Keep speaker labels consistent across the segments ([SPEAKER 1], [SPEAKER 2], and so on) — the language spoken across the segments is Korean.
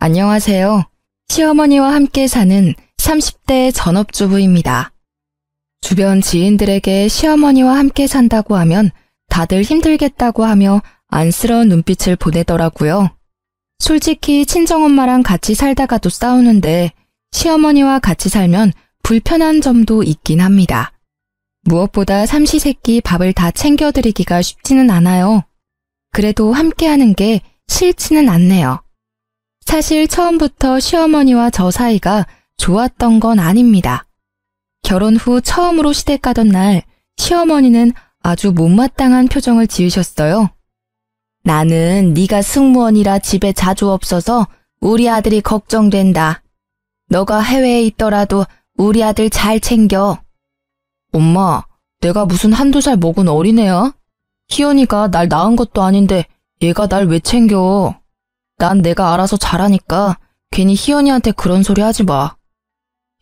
[SPEAKER 1] 안녕하세요. 시어머니와 함께 사는 30대 전업주부입니다. 주변 지인들에게 시어머니와 함께 산다고 하면 다들 힘들겠다고 하며 안쓰러운 눈빛을 보내더라고요. 솔직히 친정엄마랑 같이 살다가도 싸우는데 시어머니와 같이 살면 불편한 점도 있긴 합니다. 무엇보다 삼시세끼 밥을 다 챙겨드리기가 쉽지는 않아요. 그래도 함께하는 게 싫지는 않네요. 사실 처음부터 시어머니와 저 사이가 좋았던 건 아닙니다. 결혼 후 처음으로 시댁 가던 날 시어머니는 아주 못마땅한 표정을 지으셨어요. 나는 네가 승무원이라 집에 자주 없어서 우리 아들이 걱정된다. 너가 해외에 있더라도 우리 아들 잘 챙겨. 엄마, 내가 무슨 한두 살 먹은 어린애야? 희연이가 날 낳은 것도 아닌데 얘가 날 왜 챙겨? 난 내가 알아서 잘하니까 괜히 희연이한테 그런 소리 하지 마.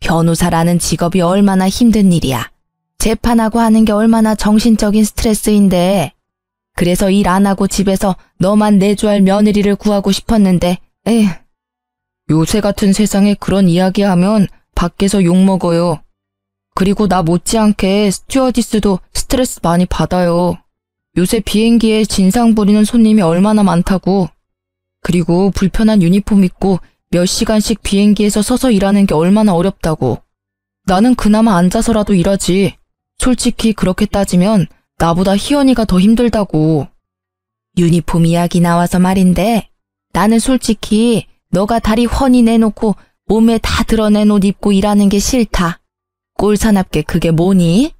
[SPEAKER 1] 변호사라는 직업이 얼마나 힘든 일이야. 재판하고 하는 게 얼마나 정신적인 스트레스인데. 그래서 일 안 하고 집에서 너만 내조할 며느리를 구하고 싶었는데, 에휴. 요새 같은 세상에 그런 이야기하면 밖에서 욕먹어요. 그리고 나 못지않게 스튜어디스도 스트레스 많이 받아요. 요새 비행기에 진상 부리는 손님이 얼마나 많다고. 그리고 불편한 유니폼 입고 몇 시간씩 비행기에서 서서 일하는 게 얼마나 어렵다고. 나는 그나마 앉아서라도 일하지. 솔직히 그렇게 따지면 나보다 희연이가 더 힘들다고. 유니폼 이야기 나와서 말인데 나는 솔직히 너가 다리 훤히 내놓고 몸에 다 드러낸 옷 입고 일하는 게 싫다. 꼴사납게 그게 뭐니?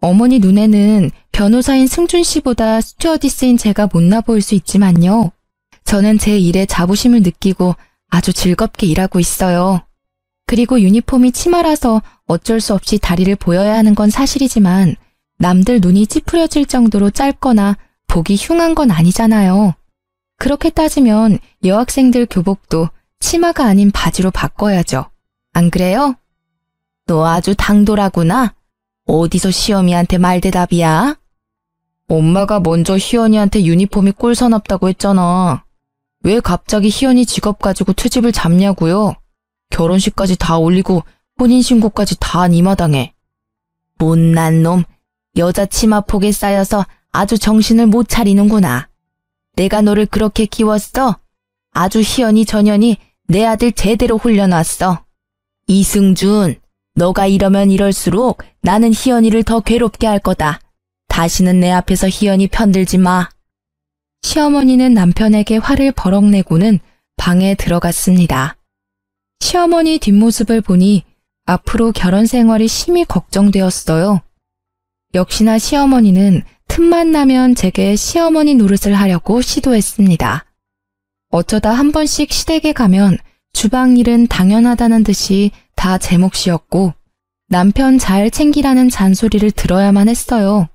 [SPEAKER 1] 어머니 눈에는 변호사인 승준 씨보다 스튜어디스인 제가 못나 보일 수 있지만요. 저는 제 일에 자부심을 느끼고 아주 즐겁게 일하고 있어요. 그리고 유니폼이 치마라서 어쩔 수 없이 다리를 보여야 하는 건 사실이지만 남들 눈이 찌푸려질 정도로 짧거나 보기 흉한 건 아니잖아요. 그렇게 따지면 여학생들 교복도 치마가 아닌 바지로 바꿔야죠. 안 그래요? 너 아주 당돌하구나. 어디서 시어미한테 말대답이야? 엄마가 먼저 희연이한테 유니폼이 꼴사납다고 했잖아. 왜 갑자기 희연이 직업 가지고 트집을 잡냐고요? 결혼식까지 다 올리고 혼인신고까지 다 이 마당에. 못난 놈, 여자 치마폭에 쌓여서 아주 정신을 못 차리는구나. 내가 너를 그렇게 키웠어? 아주 희연이 전연이 내 아들 제대로 홀려놨어. 이승준, 너가 이러면 이럴수록 나는 희연이를 더 괴롭게 할 거다. 다시는 내 앞에서 희연이 편들지 마. 시어머니는 남편에게 화를 버럭 내고는 방에 들어갔습니다. 시어머니 뒷모습을 보니 앞으로 결혼 생활이 심히 걱정되었어요. 역시나 시어머니는 틈만 나면 제게 시어머니 노릇을 하려고 시도했습니다. 어쩌다 한 번씩 시댁에 가면 주방 일은 당연하다는 듯이 다 제 몫이었고 남편 잘 챙기라는 잔소리를 들어야만 했어요.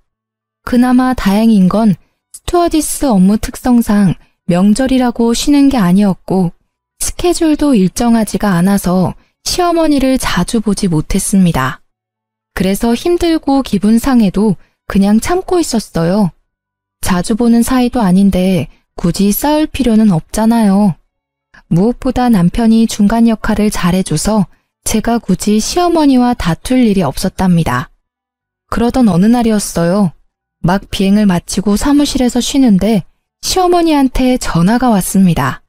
[SPEAKER 1] 그나마 다행인 건 스튜어디스 업무 특성상 명절이라고 쉬는 게 아니었고 스케줄도 일정하지가 않아서 시어머니를 자주 보지 못했습니다. 그래서 힘들고 기분 상해도 그냥 참고 있었어요. 자주 보는 사이도 아닌데 굳이 싸울 필요는 없잖아요. 무엇보다 남편이 중간 역할을 잘해줘서 제가 굳이 시어머니와 다툴 일이 없었답니다. 그러던 어느 날이었어요. 막 비행을 마치고 사무실에서 쉬는데 시어머니한테 전화가 왔습니다.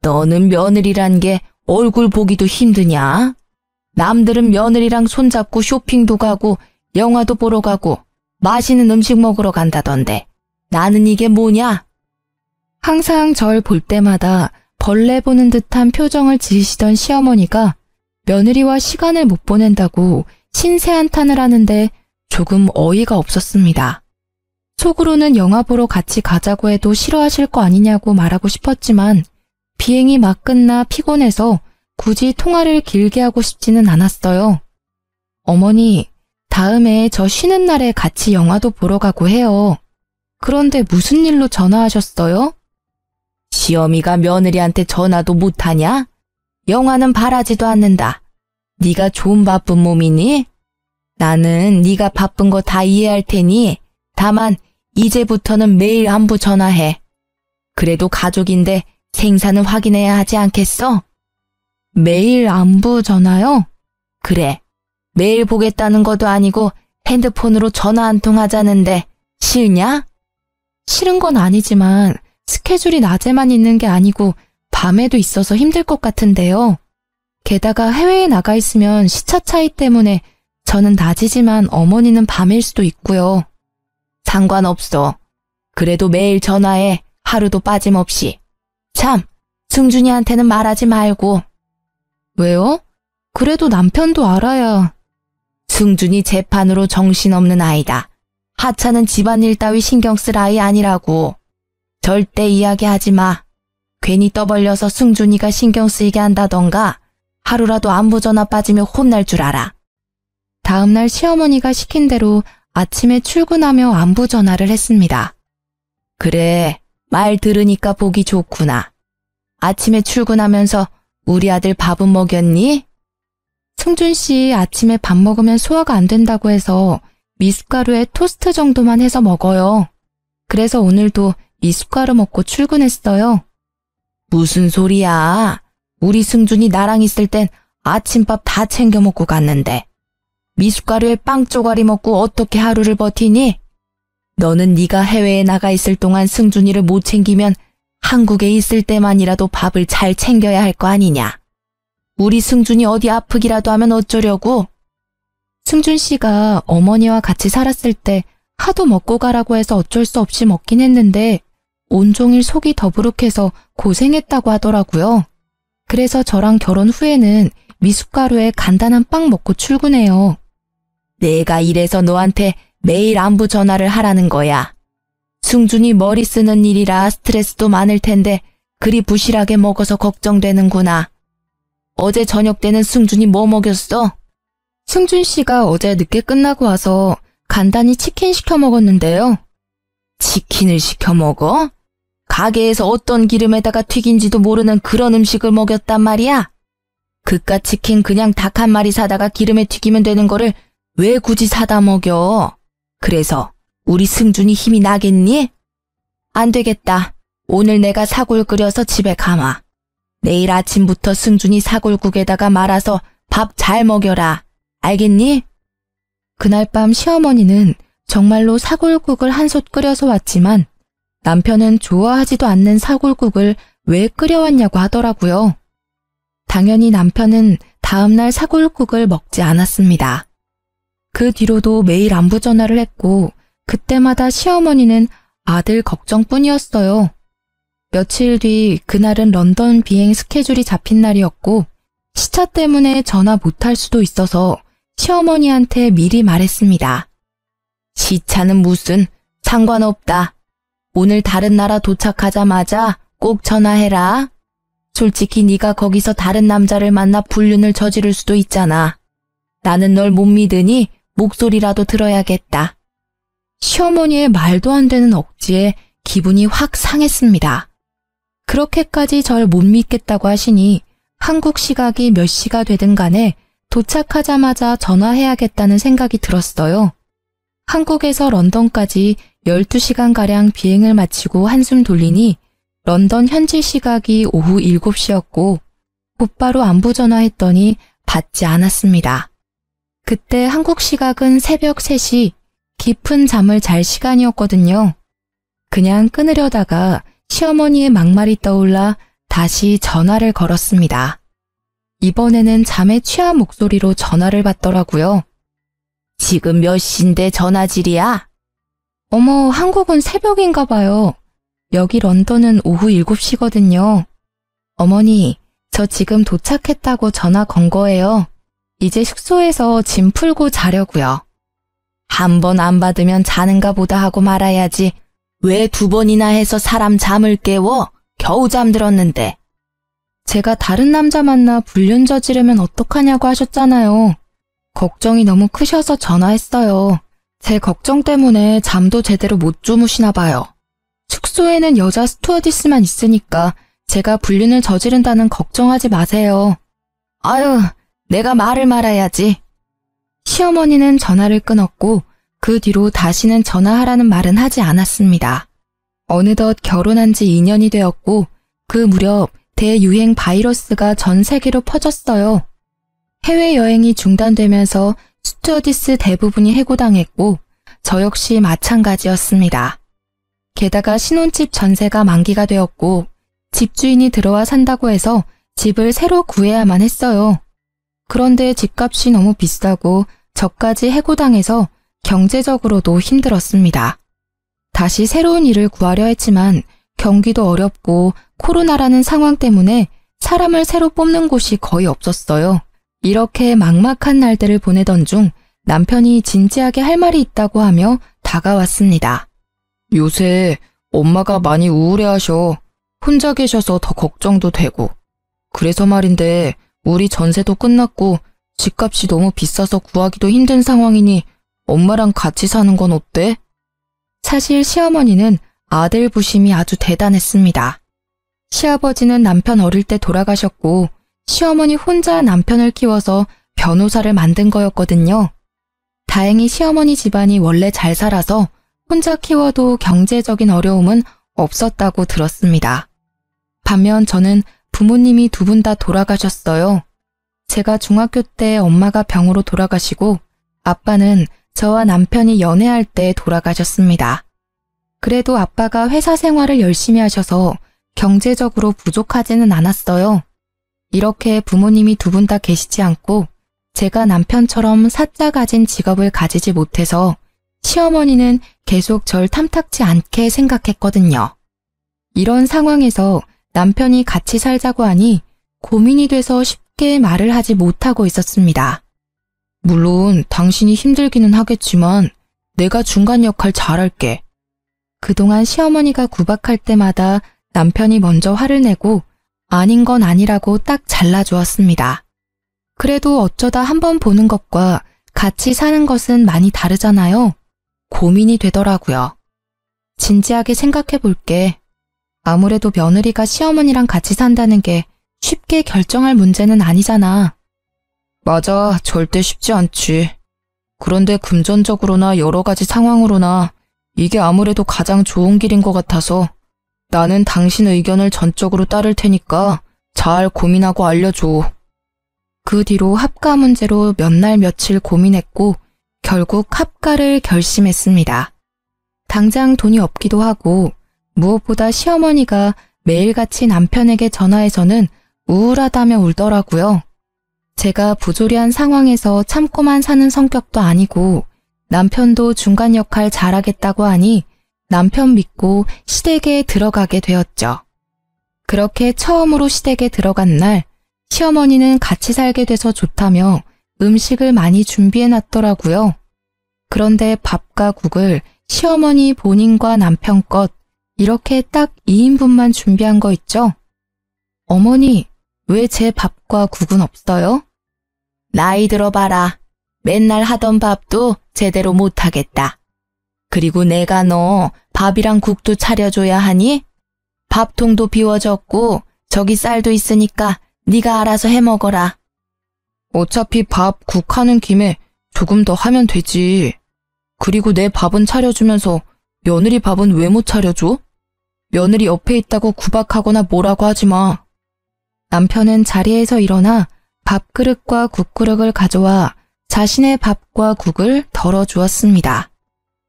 [SPEAKER 1] 너는 며느리란 게 얼굴 보기도 힘드냐? 남들은 며느리랑 손잡고 쇼핑도 가고 영화도 보러 가고 맛있는 음식 먹으러 간다던데 나는 이게 뭐냐? 항상 절 볼 때마다 벌레 보는 듯한 표정을 지으시던 시어머니가 며느리와 시간을 못 보낸다고 신세한탄을 하는데 조금 어이가 없었습니다. 속으로는 영화 보러 같이 가자고 해도 싫어하실 거 아니냐고 말하고 싶었지만 비행이 막 끝나 피곤해서 굳이 통화를 길게 하고 싶지는 않았어요. 어머니, 다음에 저 쉬는 날에 같이 영화도 보러 가고 해요. 그런데 무슨 일로 전화하셨어요? 시어미가 며느리한테 전화도 못하냐? 영화는 바라지도 않는다. 네가 좀 바쁜 몸이니? 나는 네가 바쁜 거 다 이해할 테니 다만 이제부터는 매일 안부 전화해. 그래도 가족인데 생사는 확인해야 하지 않겠어? 매일 안부 전화요? 그래. 매일 보겠다는 것도 아니고 핸드폰으로 전화 한 통 하자는데 싫냐? 싫은 건 아니지만 스케줄이 낮에만 있는 게 아니고 밤에도 있어서 힘들 것 같은데요. 게다가 해외에 나가 있으면 시차 차이 때문에 저는 낮이지만 어머니는 밤일 수도 있고요. 상관없어. 그래도 매일 전화해. 하루도 빠짐없이. 참, 승준이한테는 말하지 말고. 왜요? 그래도 남편도 알아야. 승준이 재판으로 정신없는 아이다. 하찮은 집안일 따위 신경 쓸 아이 아니라고. 절대 이야기하지 마. 괜히 떠벌려서 승준이가 신경 쓰이게 한다던가 하루라도 안부 전화 빠지면 혼날 줄 알아. 다음날 시어머니가 시킨 대로 아침에 출근하며 안부 전화를 했습니다. 그래, 말 들으니까 보기 좋구나. 아침에 출근하면서 우리 아들 밥은 먹였니? 승준 씨 아침에 밥 먹으면 소화가 안 된다고 해서 미숫가루에 토스트 정도만 해서 먹어요. 그래서 오늘도 미숫가루 먹고 출근했어요. 무슨 소리야? 우리 승준이 나랑 있을 땐 아침밥 다 챙겨 먹고 갔는데. 미숫가루에 빵 쪼가리 먹고 어떻게 하루를 버티니? 너는 네가 해외에 나가 있을 동안 승준이를 못 챙기면 한국에 있을 때만이라도 밥을 잘 챙겨야 할 거 아니냐? 우리 승준이 어디 아프기라도 하면 어쩌려고? 승준 씨가 어머니와 같이 살았을 때 하도 먹고 가라고 해서 어쩔 수 없이 먹긴 했는데 온종일 속이 더부룩해서 고생했다고 하더라고요. 그래서 저랑 결혼 후에는 미숫가루에 간단한 빵 먹고 출근해요. 내가 이래서 너한테 매일 안부 전화를 하라는 거야. 승준이 머리 쓰는 일이라 스트레스도 많을 텐데 그리 부실하게 먹어서 걱정되는구나. 어제 저녁 때는 승준이 뭐 먹였어? 승준 씨가 어제 늦게 끝나고 와서 간단히 치킨 시켜 먹었는데요. 치킨을 시켜 먹어? 가게에서 어떤 기름에다가 튀긴지도 모르는 그런 음식을 먹였단 말이야? 그깟 치킨 그냥 닭 한 마리 사다가 기름에 튀기면 되는 거를 왜 굳이 사다 먹여? 그래서 우리 승준이 힘이 나겠니? 안 되겠다. 오늘 내가 사골 끓여서 집에 가마. 내일 아침부터 승준이 사골국에다가 말아서 밥 잘 먹여라. 알겠니? 그날 밤 시어머니는 정말로 사골국을 한솥 끓여서 왔지만 남편은 좋아하지도 않는 사골국을 왜 끓여왔냐고 하더라고요. 당연히 남편은 다음날 사골국을 먹지 않았습니다. 그 뒤로도 매일 안부 전화를 했고 그때마다 시어머니는 아들 걱정뿐이었어요. 며칠 뒤 그날은 런던 비행 스케줄이 잡힌 날이었고 시차 때문에 전화 못할 수도 있어서 시어머니한테 미리 말했습니다. 시차는 무슨 상관없다. 오늘 다른 나라 도착하자마자 꼭 전화해라. 솔직히 네가 거기서 다른 남자를 만나 불륜을 저지를 수도 있잖아. 나는 널 못 믿으니 목소리라도 들어야겠다. 시어머니의 말도 안 되는 억지에 기분이 확 상했습니다. 그렇게까지 절 못 믿겠다고 하시니 한국 시각이 몇 시가 되든 간에 도착하자마자 전화해야겠다는 생각이 들었어요. 한국에서 런던까지 12시간가량 비행을 마치고 한숨 돌리니 런던 현지 시각이 오후 7시였고 곧바로 안부 전화했더니 받지 않았습니다. 그때 한국 시각은 새벽 3시, 깊은 잠을 잘 시간이었거든요. 그냥 끊으려다가 시어머니의 막말이 떠올라 다시 전화를 걸었습니다. 이번에는 잠에 취한 목소리로 전화를 받더라고요. 지금 몇 시인데 전화질이야? 어머, 한국은 새벽인가 봐요. 여기 런던은 오후 7시거든요. 어머니, 저 지금 도착했다고 전화 건 거예요. 이제 숙소에서 짐 풀고 자려고요. 한 번 안 받으면 자는가 보다 하고 말아야지. 왜 2번이나 해서 사람 잠을 깨워? 겨우 잠들었는데. 제가 다른 남자 만나 불륜 저지르면 어떡하냐고 하셨잖아요. 걱정이 너무 크셔서 전화했어요. 제 걱정 때문에 잠도 제대로 못 주무시나 봐요. 숙소에는 여자 스튜어디스만 있으니까 제가 불륜을 저지른다는 걱정하지 마세요. 아유, 내가 말을 말아야지. 시어머니는 전화를 끊었고 그 뒤로 다시는 전화하라는 말은 하지 않았습니다. 어느덧 결혼한 지 2년이 되었고 그 무렵 대유행 바이러스가 전 세계로 퍼졌어요. 해외여행이 중단되면서 스튜어디스 대부분이 해고당했고 저 역시 마찬가지였습니다. 게다가 신혼집 전세가 만기가 되었고 집주인이 들어와 산다고 해서 집을 새로 구해야만 했어요. 그런데 집값이 너무 비싸고 저까지 해고당해서 경제적으로도 힘들었습니다. 다시 새로운 일을 구하려 했지만 경기도 어렵고 코로나라는 상황 때문에 사람을 새로 뽑는 곳이 거의 없었어요. 이렇게 막막한 날들을 보내던 중 남편이 진지하게 할 말이 있다고 하며 다가왔습니다. 요새 엄마가 많이 우울해하셔. 혼자 계셔서 더 걱정도 되고. 그래서 말인데 우리 전세도 끝났고 집값이 너무 비싸서 구하기도 힘든 상황이니 엄마랑 같이 사는 건 어때? 사실 시어머니는 아들 부심이 아주 대단했습니다. 시아버지는 남편 어릴 때 돌아가셨고 시어머니 혼자 남편을 키워서 변호사를 만든 거였거든요. 다행히 시어머니 집안이 원래 잘 살아서 혼자 키워도 경제적인 어려움은 없었다고 들었습니다. 반면 저는 부모님이 두 분 다 돌아가셨어요. 제가 중학교 때 엄마가 병으로 돌아가시고 아빠는 저와 남편이 연애할 때 돌아가셨습니다. 그래도 아빠가 회사 생활을 열심히 하셔서 경제적으로 부족하지는 않았어요. 이렇게 부모님이 두 분 다 계시지 않고 제가 남편처럼 사짜 가진 직업을 가지지 못해서 시어머니는 계속 절 탐탁지 않게 생각했거든요. 이런 상황에서 남편이 같이 살자고 하니 고민이 돼서 쉽게 말을 하지 못하고 있었습니다. 물론 당신이 힘들기는 하겠지만 내가 중간 역할 잘할게. 그동안 시어머니가 구박할 때마다 남편이 먼저 화를 내고 아닌 건 아니라고 딱 잘라주었습니다. 그래도 어쩌다 한번 보는 것과 같이 사는 것은 많이 다르잖아요. 고민이 되더라고요. 진지하게 생각해 볼게. 아무래도 며느리가 시어머니랑 같이 산다는 게 쉽게 결정할 문제는 아니잖아. 맞아, 절대 쉽지 않지. 그런데 금전적으로나 여러 가지 상황으로나 이게 아무래도 가장 좋은 길인 것 같아서 나는 당신 의견을 전적으로 따를 테니까 잘 고민하고 알려줘. 그 뒤로 합가 문제로 몇 날 며칠 고민했고 결국 합가를 결심했습니다. 당장 돈이 없기도 하고 무엇보다 시어머니가 매일같이 남편에게 전화해서는 우울하다며 울더라고요. 제가 부조리한 상황에서 참고만 사는 성격도 아니고 남편도 중간 역할 잘하겠다고 하니 남편 믿고 시댁에 들어가게 되었죠. 그렇게 처음으로 시댁에 들어간 날 시어머니는 같이 살게 돼서 좋다며 음식을 많이 준비해놨더라고요. 그런데 밥과 국을 시어머니 본인과 남편 것 이렇게 딱 2인분만 준비한 거 있죠? 어머니, 왜 제 밥과 국은 없어요? 나이 들어봐라. 맨날 하던 밥도 제대로 못하겠다. 그리고 내가 너 밥이랑 국도 차려줘야 하니? 밥통도 비워졌고 저기 쌀도 있으니까 네가 알아서 해먹어라. 어차피 밥, 국 하는 김에 조금 더 하면 되지. 그리고 내 밥은 차려주면서 며느리 밥은 왜 못 차려줘? 며느리 옆에 있다고 구박하거나 뭐라고 하지 마. 남편은 자리에서 일어나 밥그릇과 국그릇을 가져와 자신의 밥과 국을 덜어주었습니다.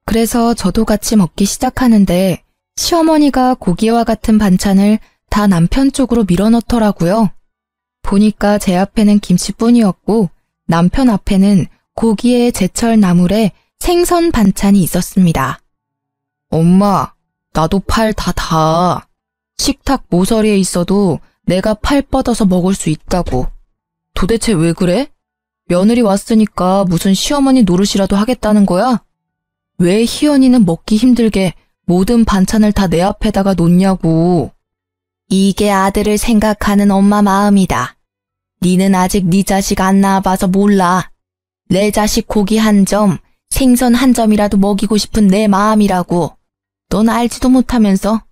[SPEAKER 1] 그래서 저도 같이 먹기 시작하는데 시어머니가 고기와 같은 반찬을 다 남편 쪽으로 밀어넣더라고요. 보니까 제 앞에는 김치뿐이었고 남편 앞에는 고기에 제철 나물에 생선 반찬이 있었습니다. 엄마, 나도 팔 다 닿아. 식탁 모서리에 있어도 내가 팔 뻗어서 먹을 수 있다고. 도대체 왜 그래? 며느리 왔으니까 무슨 시어머니 노릇이라도 하겠다는 거야? 왜 희연이는 먹기 힘들게 모든 반찬을 다 내 앞에다가 놓냐고. 이게 아들을 생각하는 엄마 마음이다. 니는 아직 네 자식 안 낳아봐서 몰라. 내 자식 고기 한 점, 생선 한 점이라도 먹이고 싶은 내 마음이라고. 넌 알지도 못하면서.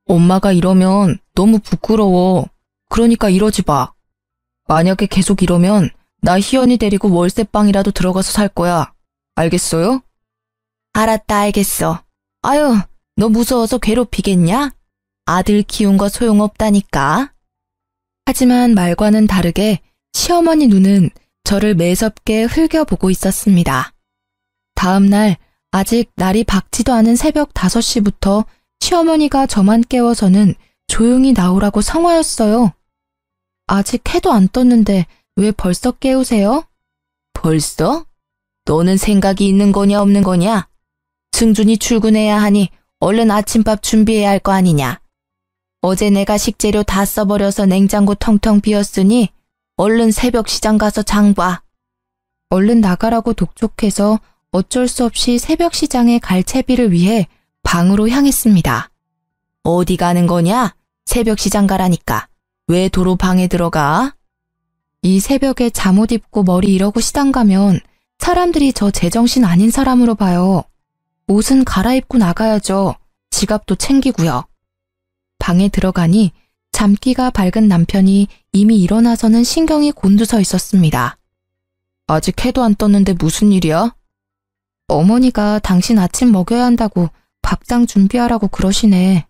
[SPEAKER 1] 엄마가 이러면 너무 부끄러워. 그러니까 이러지 마. 만약에 계속 이러면 나 희연이 데리고 월세방이라도 들어가서 살 거야. 알겠어요? 알았다, 알겠어. 아유, 너 무서워서 괴롭히겠냐? 아들 키운 거 소용없다니까. 하지만 말과는 다르게 시어머니 눈은 저를 매섭게 흘겨보고 있었습니다. 다음 날 아직 날이 밝지도 않은 새벽 5시부터 시어머니가 저만 깨워서는 조용히 나오라고 성화였어요. 아직 해도 안 떴는데 왜 벌써 깨우세요? 벌써? 너는 생각이 있는 거냐 없는 거냐? 승준이 출근해야 하니 얼른 아침밥 준비해야 할 거 아니냐? 어제 내가 식재료 다 써버려서 냉장고 텅텅 비었으니 얼른 새벽 시장 가서 장 봐. 얼른 나가라고 독촉해서 어쩔 수 없이 새벽 시장에 갈 채비를 위해 방으로 향했습니다. 어디 가는 거냐? 새벽 시장 가라니까. 왜 도로 방에 들어가? 이 새벽에 잠옷 입고 머리 이러고 시장 가면 사람들이 저 제정신 아닌 사람으로 봐요. 옷은 갈아입고 나가야죠. 지갑도 챙기고요. 방에 들어가니 잠기가 밝은 남편이 이미 일어나서는 신경이 곤두서 있었습니다. 아직 해도 안 떴는데 무슨 일이야? 어머니가 당신 아침 먹여야 한다고 밥상 준비하라고 그러시네.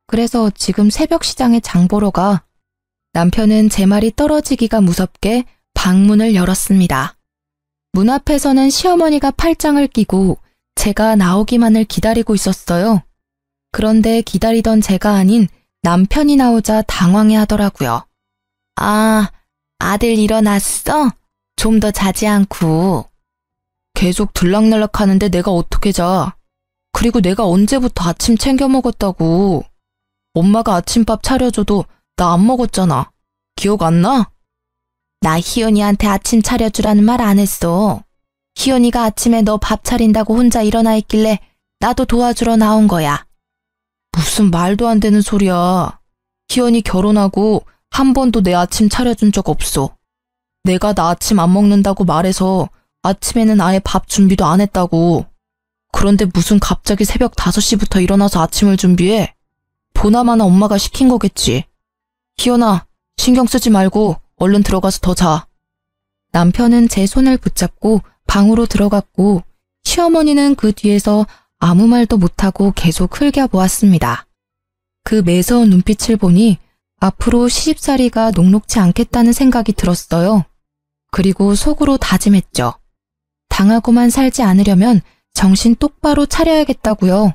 [SPEAKER 1] 그래서 지금 새벽 시장에 장 보러 가. 남편은 제 말이 떨어지기가 무섭게 방문을 열었습니다. 문 앞에서는 시어머니가 팔짱을 끼고 제가 나오기만을 기다리고 있었어요. 그런데 기다리던 제가 아닌 남편이 나오자 당황해 하더라고요. 아, 아들 일어났어? 좀 더 자지 않고. 계속 들락날락 하는데 내가 어떻게 자. 그리고 내가 언제부터 아침 챙겨 먹었다고. 엄마가 아침밥 차려줘도 나 안 먹었잖아. 기억 안 나? 나 희연이한테 아침 차려주라는 말 안 했어. 희연이가 아침에 너 밥 차린다고 혼자 일어나 있길래 나도 도와주러 나온 거야. 무슨 말도 안 되는 소리야. 희연이 결혼하고 한 번도 내 아침 차려준 적 없어. 내가 나 아침 안 먹는다고 말해서 아침에는 아예 밥 준비도 안 했다고. 그런데 무슨 갑자기 새벽 5시부터 일어나서 아침을 준비해? 보나마나 엄마가 시킨 거겠지. 희연아, 신경 쓰지 말고 얼른 들어가서 더 자. 남편은 제 손을 붙잡고 방으로 들어갔고 시어머니는 그 뒤에서 아무 말도 못하고 계속 흘겨보았습니다. 그 매서운 눈빛을 보니 앞으로 시집살이가 녹록지 않겠다는 생각이 들었어요. 그리고 속으로 다짐했죠. 당하고만 살지 않으려면 정신 똑바로 차려야겠다고요.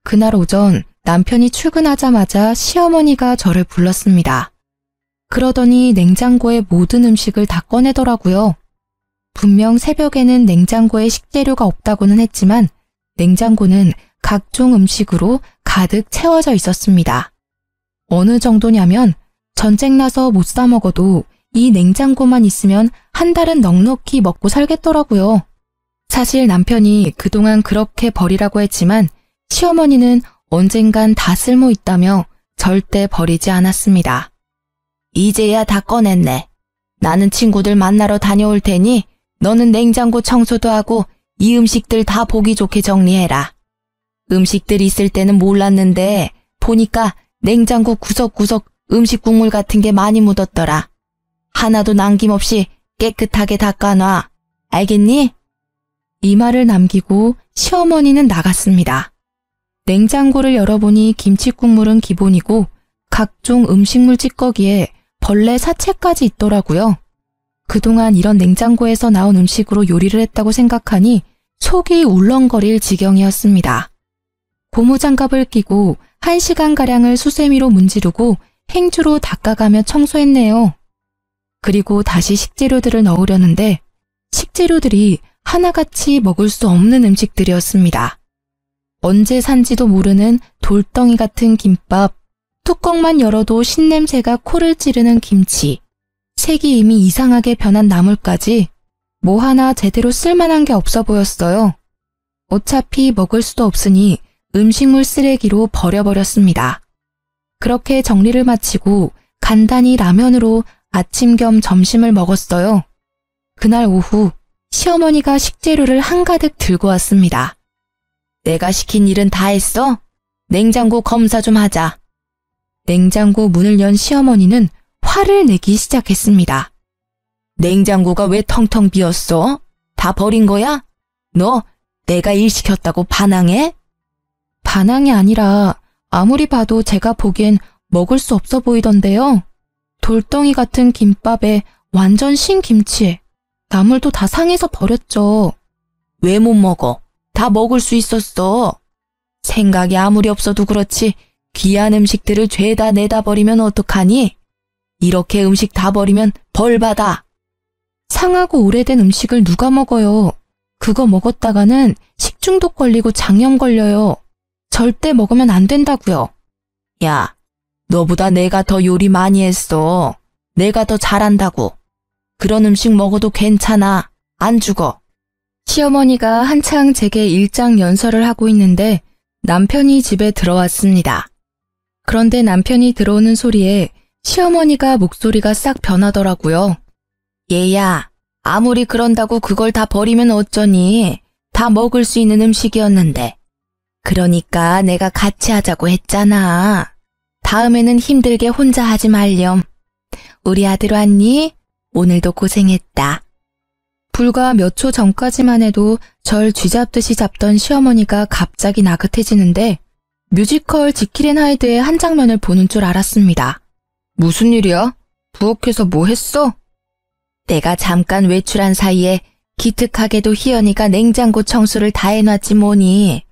[SPEAKER 1] 그날 오전 남편이 출근하자마자 시어머니가 저를 불렀습니다. 그러더니 냉장고의 모든 음식을 다 꺼내더라고요. 분명 새벽에는 냉장고에 식재료가 없다고는 했지만 냉장고는 각종 음식으로 가득 채워져 있었습니다. 어느 정도냐면 전쟁 나서 못 사 먹어도 이 냉장고만 있으면 한 달은 넉넉히 먹고 살겠더라고요. 사실 남편이 그동안 그렇게 버리라고 했지만 시어머니는 언젠간 다 쓸모 있다며 절대 버리지 않았습니다. 이제야 다 꺼냈네. 나는 친구들 만나러 다녀올 테니 너는 냉장고 청소도 하고 이 음식들 다 보기 좋게 정리해라. 음식들 있을 때는 몰랐는데 보니까 냉장고 구석구석 음식 국물 같은 게 많이 묻었더라. 하나도 남김없이 깨끗하게 닦아놔. 알겠니? 이 말을 남기고 시어머니는 나갔습니다. 냉장고를 열어보니 김치국물은 기본이고 각종 음식물 찌꺼기에 벌레 사체까지 있더라고요. 그동안 이런 냉장고에서 나온 음식으로 요리를 했다고 생각하니 속이 울렁거릴 지경이었습니다. 고무장갑을 끼고 1시간가량을 수세미로 문지르고 행주로 닦아가며 청소했네요. 그리고 다시 식재료들을 넣으려는데 식재료들이 하나같이 먹을 수 없는 음식들이었습니다. 언제 산지도 모르는 돌덩이 같은 김밥, 뚜껑만 열어도 신냄새가 코를 찌르는 김치, 색이 이미 이상하게 변한 나물까지 뭐 하나 제대로 쓸만한 게 없어 보였어요. 어차피 먹을 수도 없으니 음식물 쓰레기로 버려버렸습니다. 그렇게 정리를 마치고 간단히 라면으로 아침 겸 점심을 먹었어요. 그날 오후 시어머니가 식재료를 한가득 들고 왔습니다. 내가 시킨 일은 다 했어? 냉장고 검사 좀 하자. 냉장고 문을 연 시어머니는 화를 내기 시작했습니다. 냉장고가 왜 텅텅 비었어? 다 버린 거야? 너 내가 일 시켰다고 반항해? 반항이 아니라 아무리 봐도 제가 보기엔 먹을 수 없어 보이던데요. 돌덩이 같은 김밥에 완전 신김치에 나물도 다 상해서 버렸죠. 왜 못 먹어? 다 먹을 수 있었어. 생각이 아무리 없어도 그렇지 귀한 음식들을 죄다 내다 버리면 어떡하니? 이렇게 음식 다 버리면 벌 받아. 상하고 오래된 음식을 누가 먹어요? 그거 먹었다가는 식중독 걸리고 장염 걸려요. 절대 먹으면 안 된다고요. 야, 너보다 내가 더 요리 많이 했어. 내가 더 잘한다고. 그런 음식 먹어도 괜찮아. 안 죽어. 시어머니가 한창 제게 일장 연설을 하고 있는데 남편이 집에 들어왔습니다. 그런데 남편이 들어오는 소리에 시어머니가 목소리가 싹 변하더라고요. 얘야, 아무리 그런다고 그걸 다 버리면 어쩌니? 다 먹을 수 있는 음식이었는데. 그러니까 내가 같이 하자고 했잖아. 다음에는 힘들게 혼자 하지 말렴. 우리 아들 왔니? 오늘도 고생했다. 불과 몇 초 전까지만 해도 절 쥐잡듯이 잡던 시어머니가 갑자기 나긋해지는데 뮤지컬 지킬 앤 하이드의 한 장면을 보는 줄 알았습니다. 무슨 일이야? 부엌에서 뭐 했어? 내가 잠깐 외출한 사이에 기특하게도 희연이가 냉장고 청소를 다 해놨지 뭐니.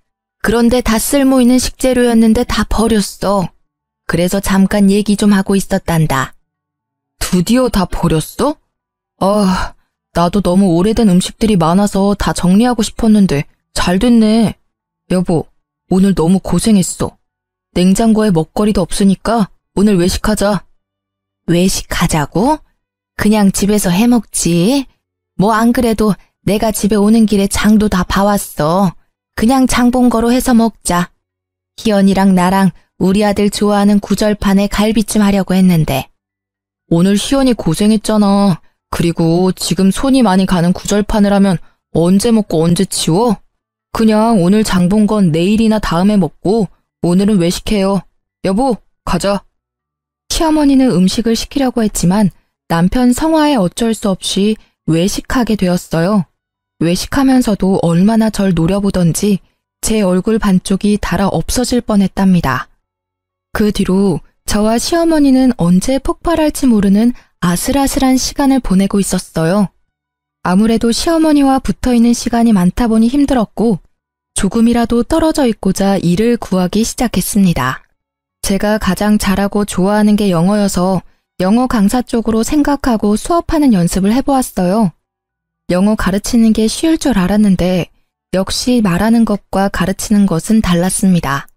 [SPEAKER 1] 그런데 다 쓸모있는 식재료였는데 다 버렸어. 그래서 잠깐 얘기 좀 하고 있었단다. 드디어 다 버렸어? 나도 너무 오래된 음식들이 많아서 다 정리하고 싶었는데 잘 됐네. 여보, 오늘 너무 고생했어. 냉장고에 먹거리도 없으니까 오늘 외식하자. 외식하자고? 그냥 집에서 해먹지. 뭐 안 그래도 내가 집에 오는 길에 장도 다 봐왔어. 그냥 장 본 거로 해서 먹자. 희연이랑 나랑 우리 아들 좋아하는 구절판에 갈비찜 하려고 했는데. 오늘 희연이 고생했잖아. 그리고 지금 손이 많이 가는 구절판을 하면 언제 먹고 언제 치워? 그냥 오늘 장 본 건 내일이나 다음에 먹고 오늘은 외식해요. 여보, 가자. 시어머니는 음식을 시키려고 했지만 남편 성화에 어쩔 수 없이 외식하게 되었어요. 외식하면서도 얼마나 절 노려보던지 제 얼굴 반쪽이 달아 없어질 뻔했답니다. 그 뒤로 저와 시어머니는 언제 폭발할지 모르는 아슬아슬한 시간을 보내고 있었어요. 아무래도 시어머니와 붙어있는 시간이 많다 보니 힘들었고 조금이라도 떨어져 있고자 일을 구하기 시작했습니다. 제가 가장 잘하고 좋아하는 게 영어여서 영어 강사 쪽으로 생각하고 수업하는 연습을 해보았어요. 영어 가르치는 게 쉬울 줄 알았는데 역시 말하는 것과 가르치는 것은 달랐습니다.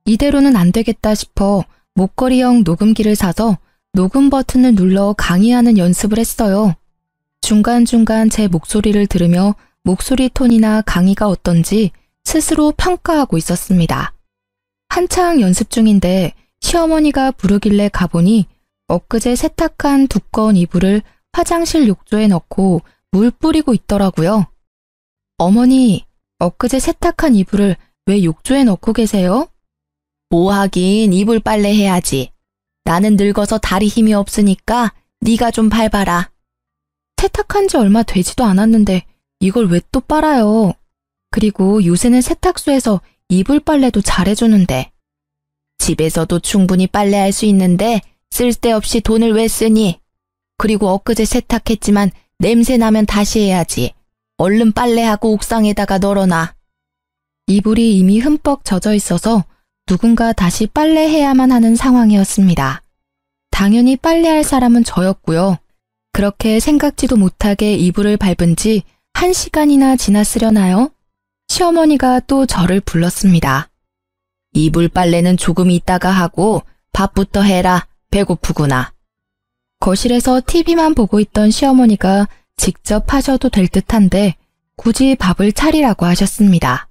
[SPEAKER 1] 이대로는 안 되겠다 싶어 목걸이형 녹음기를 사서 녹음 버튼을 눌러 강의하는 연습을 했어요. 중간중간 제 목소리를 들으며 목소리 톤이나 강의가 어떤지 스스로 평가하고 있었습니다. 한창 연습 중인데 시어머니가 부르길래 가보니 엊그제 세탁한 두꺼운 이불을 화장실 욕조에 넣고 물 뿌리고 있더라고요. 어머니, 엊그제 세탁한 이불을 왜 욕조에 넣고 계세요? 뭐 하긴 이불 빨래 해야지. 나는 늙어서 다리 힘이 없으니까 네가 좀 밟아라. 세탁한 지 얼마 되지도 않았는데 이걸 왜 또 빨아요? 그리고 요새는 세탁소에서 이불 빨래도 잘해주는데. 집에서도 충분히 빨래할 수 있는데 쓸데없이 돈을 왜 쓰니? 그리고 엊그제 세탁했지만 냄새 나면 다시 해야지. 얼른 빨래하고 옥상에다가 널어놔. 이불이 이미 흠뻑 젖어 있어서 누군가 다시 빨래해야만 하는 상황이었습니다. 당연히 빨래할 사람은 저였고요. 그렇게 생각지도 못하게 이불을 밟은 지 1시간이나 지났으려나요? 시어머니가 또 저를 불렀습니다. 이불 빨래는 조금 있다가 하고 밥부터 해라. 배고프구나. 거실에서 TV만 보고 있던 시어머니가 직접 하셔도 될 듯한데 굳이 밥을 차리라고 하셨습니다.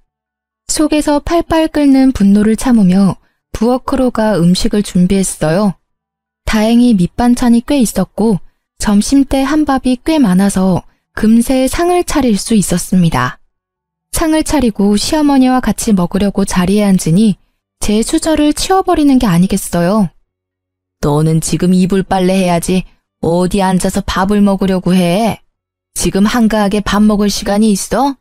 [SPEAKER 1] 속에서 팔팔 끓는 분노를 참으며 부엌으로 음식을 준비했어요. 다행히 밑반찬이 꽤 있었고 점심때 한밥이 꽤 많아서 금세 상을 차릴 수 있었습니다. 상을 차리고 시어머니와 같이 먹으려고 자리에 앉으니 제 수저를 치워버리는 게 아니겠어요. 너는 지금 이불 빨래 해야지 어디 앉아서 밥을 먹으려고 해. 지금 한가하게 밥 먹을 시간이 있어?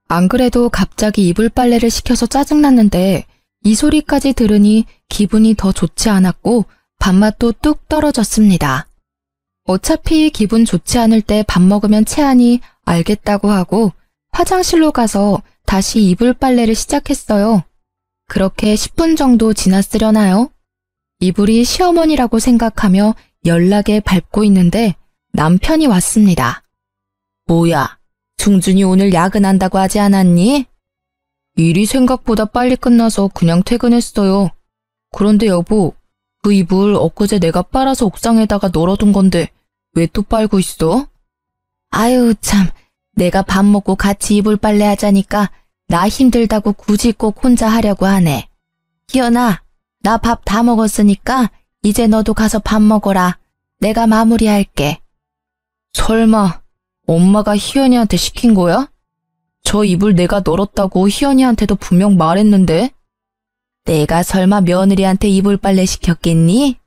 [SPEAKER 1] 안 그래도 갑자기 이불 빨래를 시켜서 짜증났는데 이 소리까지 들으니 기분이 더 좋지 않았고 밥맛도 뚝 떨어졌습니다. 어차피 기분 좋지 않을 때 밥 먹으면 체하니 알겠다고 하고 화장실로 가서 다시 이불 빨래를 시작했어요. 그렇게 10분 정도 지났으려나요? 이불이 시어머니라고 생각하며 연락에 밟고 있는데 남편이 왔습니다. 뭐야, 중준이 오늘 야근한다고 하지 않았니? 일이 생각보다 빨리 끝나서 그냥 퇴근했어요. 그런데 여보, 그 이불 엊그제 내가 빨아서 옥상에다가 널어둔 건데 왜 또 빨고 있어? 아유 참, 내가 밥 먹고 같이 이불 빨래 하자니까 나 힘들다고 굳이 꼭 혼자 하려고 하네. 희연아, 나 밥 다 먹었으니까 이제 너도 가서 밥 먹어라. 내가 마무리할게. 설마 엄마가 희연이한테 시킨 거야? 저 이불 내가 널었다고 희연이한테도 분명 말했는데? 내가 설마 며느리한테 이불 빨래 시켰겠니?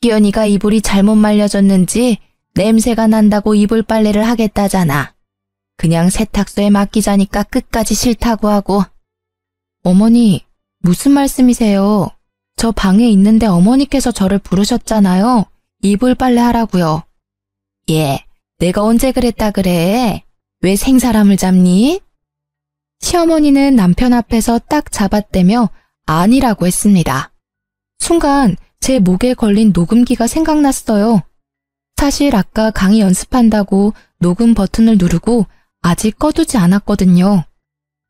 [SPEAKER 1] 희연이가 이불이 잘못 말려졌는지 냄새가 난다고 이불 빨래를 하겠다잖아. 그냥 세탁소에 맡기자니까 끝까지 싫다고 하고. 어머니, 무슨 말씀이세요? 저 방에 있는데 어머니께서 저를 부르셨잖아요. 이불 빨래 하라고요. 예, 내가 언제 그랬다 그래? 왜 생사람을 잡니? 시어머니는 남편 앞에서 딱 잡아떼며 아니라고 했습니다. 순간 제 목에 걸린 녹음기가 생각났어요. 사실 아까 강의 연습한다고 녹음 버튼을 누르고 아직 꺼두지 않았거든요.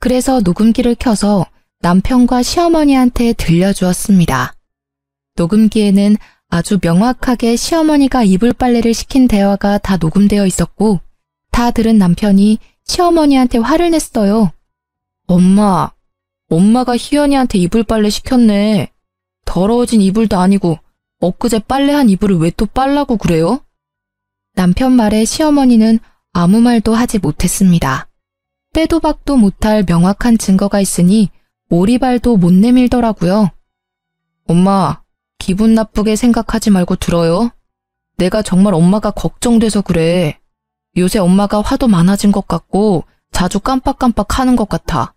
[SPEAKER 1] 그래서 녹음기를 켜서 남편과 시어머니한테 들려주었습니다. 녹음기에는 아주 명확하게 시어머니가 이불 빨래를 시킨 대화가 다 녹음되어 있었고 다 들은 남편이 시어머니한테 화를 냈어요. 엄마가 희연이한테 이불 빨래 시켰네. 더러워진 이불도 아니고 엊그제 빨래한 이불을 왜 또 빨라고 그래요? 남편 말에 시어머니는 아무 말도 하지 못했습니다. 빼도 박도 못할 명확한 증거가 있으니 오리발도 못 내밀더라고요. 엄마, 기분 나쁘게 생각하지 말고 들어요. 내가 정말 엄마가 걱정돼서 그래. 요새 엄마가 화도 많아진 것 같고 자주 깜빡깜빡 하는 것 같아.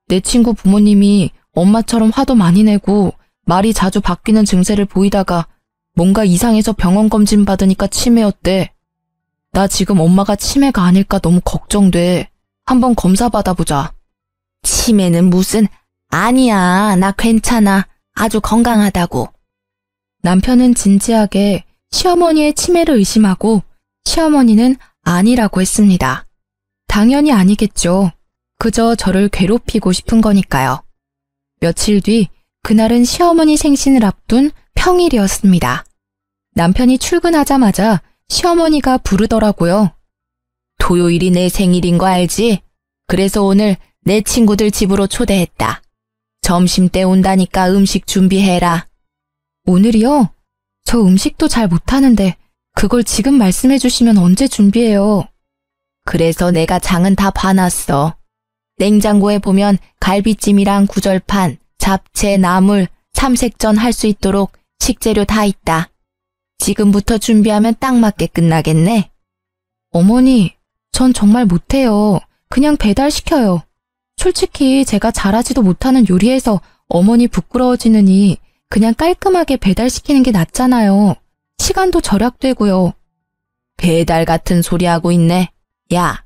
[SPEAKER 1] 내 친구 부모님이 엄마처럼 화도 많이 내고 말이 자주 바뀌는 증세를 보이다가 뭔가 이상해서 병원 검진 받으니까 치매였대. 나 지금 엄마가 치매가 아닐까 너무 걱정돼. 한번 검사 받아보자. 치매는 무슨... 아니야, 나 괜찮아. 아주 건강하다고. 남편은 진지하게 시어머니의 치매를 의심하고 시어머니는 아니라고 했습니다. 당연히 아니겠죠. 그저 저를 괴롭히고 싶은 거니까요. 며칠 뒤 그날은 시어머니 생신을 앞둔 평일이었습니다. 남편이 출근하자마자 시어머니가 부르더라고요. 토요일이 내 생일인 거 알지? 그래서 오늘 내 친구들 집으로 초대했다. 점심때 온다니까 음식 준비해라. 오늘이요? 저 음식도 잘 못하는데 그걸 지금 말씀해 주시면 언제 준비해요? 그래서 내가 장은 다 봐놨어. 냉장고에 보면 갈비찜이랑 구절판, 잡채, 나물, 삼색전 할 수 있도록 식재료 다 있다. 지금부터 준비하면 딱 맞게 끝나겠네. 어머니, 전 정말 못해요. 그냥 배달시켜요. 솔직히 제가 잘하지도 못하는 요리에서 어머니 부끄러워지느니 그냥 깔끔하게 배달시키는 게 낫잖아요. 시간도 절약되고요. 배달 같은 소리 하고 있네. 야,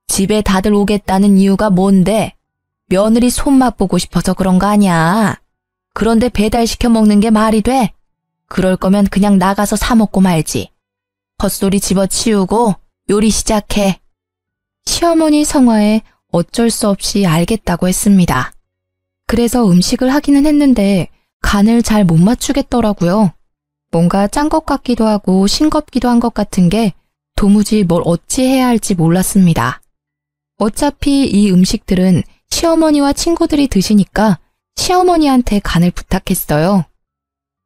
[SPEAKER 1] 집에 다들 오겠다는 이유가 뭔데? 며느리 손맛 보고 싶어서 그런 거 아니야. 그런데 배달시켜 먹는 게 말이 돼? 그럴 거면 그냥 나가서 사 먹고 말지. 헛소리 집어치우고 요리 시작해. 시어머니 성화에 어쩔 수 없이 알겠다고 했습니다. 그래서 음식을 하기는 했는데 간을 잘 못 맞추겠더라고요. 뭔가 짠 것 같기도 하고 싱겁기도 한 것 같은 게 도무지 뭘 어찌 해야 할지 몰랐습니다. 어차피 이 음식들은 시어머니와 친구들이 드시니까 시어머니한테 간을 부탁했어요.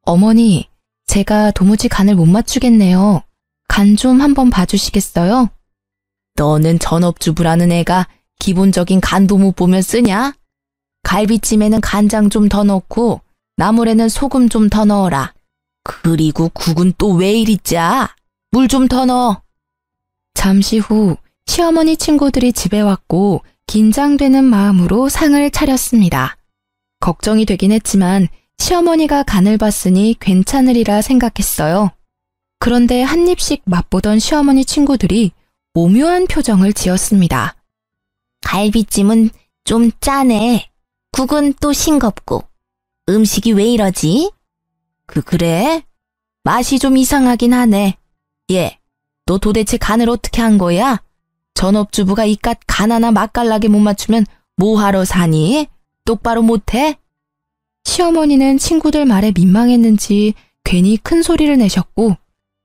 [SPEAKER 1] 어머니, 제가 도무지 간을 못 맞추겠네요. 간 좀 한번 봐주시겠어요? 너는 전업주부라는 애가 기본적인 간도 못 보면 쓰냐? 갈비찜에는 간장 좀 더 넣고 나물에는 소금 좀 더 넣어라. 그리고 국은 또 왜 이리 짜? 물 좀 더 넣어. 잠시 후 시어머니 친구들이 집에 왔고 긴장되는 마음으로 상을 차렸습니다. 걱정이 되긴 했지만 시어머니가 간을 봤으니 괜찮으리라 생각했어요. 그런데 한 입씩 맛보던 시어머니 친구들이 오묘한 표정을 지었습니다.
[SPEAKER 2] 갈비찜은 좀 짜네. 국은 또 싱겁고. 음식이 왜 이러지? 그래? 맛이 좀 이상하긴 하네. 얘, 너 도대체 간을 어떻게 한 거야? 전업주부가 이깟 간 하나 맛깔나게 못 맞추면 뭐하러 사니? 똑바로 못해?
[SPEAKER 1] 시어머니는 친구들 말에 민망했는지 괜히 큰 소리를 내셨고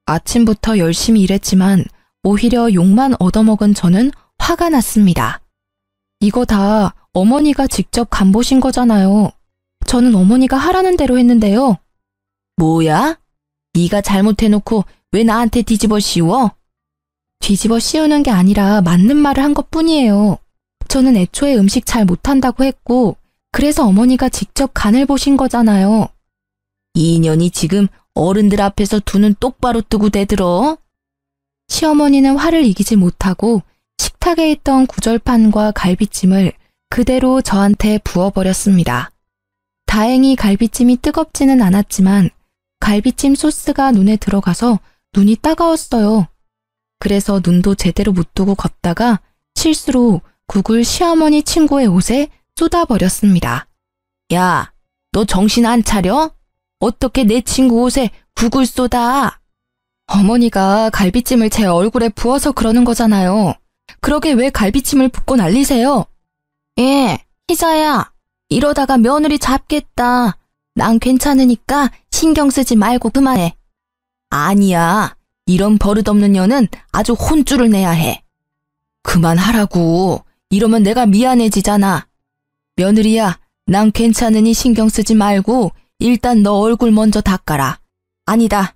[SPEAKER 1] 아침부터 열심히 일했지만 오히려 욕만 얻어먹은 저는 화가 났습니다. 이거 다 어머니가 직접 간 보신 거잖아요. 저는 어머니가 하라는 대로 했는데요.
[SPEAKER 2] 뭐야? 네가 잘못해놓고 왜 나한테 뒤집어 씌워?
[SPEAKER 1] 뒤집어 씌우는 게 아니라 맞는 말을 한 것뿐이에요. 저는 애초에 음식 잘 못한다고 했고 그래서 어머니가 직접 간을 보신 거잖아요.
[SPEAKER 2] 이 년이 지금 어른들 앞에서 두 눈 똑바로 뜨고 대들어?
[SPEAKER 1] 시어머니는 화를 이기지 못하고 식탁에 있던 구절판과 갈비찜을 그대로 저한테 부어버렸습니다. 다행히 갈비찜이 뜨겁지는 않았지만 갈비찜 소스가 눈에 들어가서 눈이 따가웠어요. 그래서 눈도 제대로 못 뜨고 걷다가 실수로 국을 시어머니 친구의 옷에 쏟아버렸습니다.
[SPEAKER 2] 야, 너 정신 안 차려? 어떻게 내 친구 옷에 국을 쏟아?
[SPEAKER 1] 어머니가 갈비찜을 제 얼굴에 부어서 그러는 거잖아요. 그러게 왜 갈비찜을 붓고 난리세요?
[SPEAKER 2] 희자야, 이러다가 며느리 잡겠다. 난 괜찮으니까 신경 쓰지 말고 그만해. 아니야, 이런 버릇없는 년은 아주 혼쭐을 내야 해. 그만하라고. 이러면 내가 미안해지잖아. 며느리야, 난 괜찮으니 신경 쓰지 말고 일단 너 얼굴 먼저 닦아라. 아니다,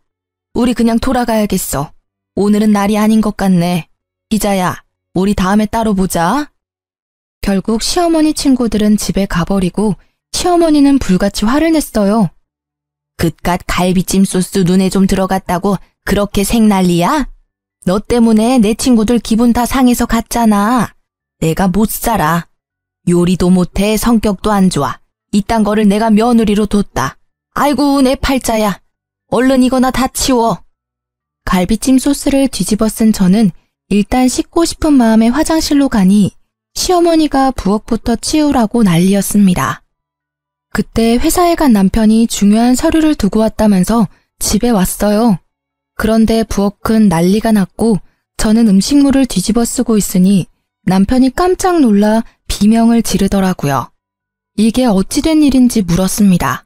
[SPEAKER 2] 우리 그냥 돌아가야겠어. 오늘은 날이 아닌 것 같네. 희자야, 우리 다음에 따로 보자.
[SPEAKER 1] 결국 시어머니 친구들은 집에 가버리고 시어머니는 불같이 화를 냈어요.
[SPEAKER 2] 그깟 갈비찜 소스 눈에 좀 들어갔다고 그렇게 생난리야? 너 때문에 내 친구들 기분 다 상해서 갔잖아. 내가 못 살아. 요리도 못해, 성격도 안 좋아. 이딴 거를 내가 며느리로 뒀다. 아이고, 내 팔자야. 얼른 이거나 다 치워.
[SPEAKER 1] 갈비찜 소스를 뒤집어 쓴 저는 일단 씻고 싶은 마음에 화장실로 가니 시어머니가 부엌부터 치우라고 난리였습니다. 그때 회사에 간 남편이 중요한 서류를 두고 왔다면서 집에 왔어요. 그런데 부엌은 난리가 났고 저는 음식물을 뒤집어 쓰고 있으니 남편이 깜짝 놀라 비명을 지르더라고요. 이게 어찌 된 일인지 물었습니다.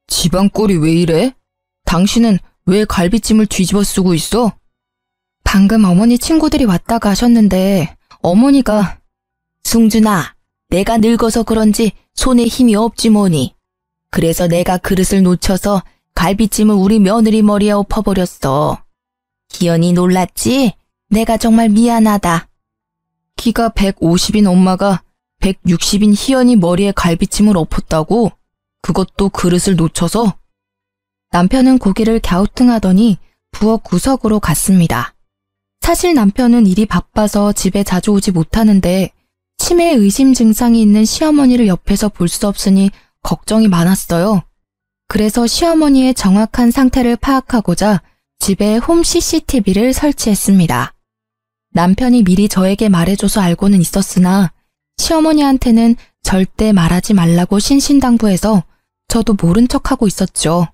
[SPEAKER 2] 집안 꼴이 왜 이래? 당신은 왜 갈비찜을 뒤집어 쓰고 있어?
[SPEAKER 1] 방금 어머니 친구들이 왔다 가셨는데 어머니가
[SPEAKER 2] 승준아, 내가 늙어서 그런지 손에 힘이 없지 뭐니. 그래서 내가 그릇을 놓쳐서 갈비찜을 우리 며느리 머리에 엎어버렸어. 희연이 놀랐지? 내가 정말 미안하다.
[SPEAKER 1] 키가 150인 엄마가 160인 희연이 머리에 갈비찜을 엎었다고? 그것도 그릇을 놓쳐서? 남편은 고개를 갸우뚱하더니 부엌 구석으로 갔습니다. 사실 남편은 일이 바빠서 집에 자주 오지 못하는데 치매 의심 증상이 있는 시어머니를 옆에서 볼 수 없으니 걱정이 많았어요. 그래서 시어머니의 정확한 상태를 파악하고자 집에 홈 CCTV를 설치했습니다. 남편이 미리 저에게 말해줘서 알고는 있었으나 시어머니한테는 절대 말하지 말라고 신신당부해서 저도 모른 척하고 있었죠.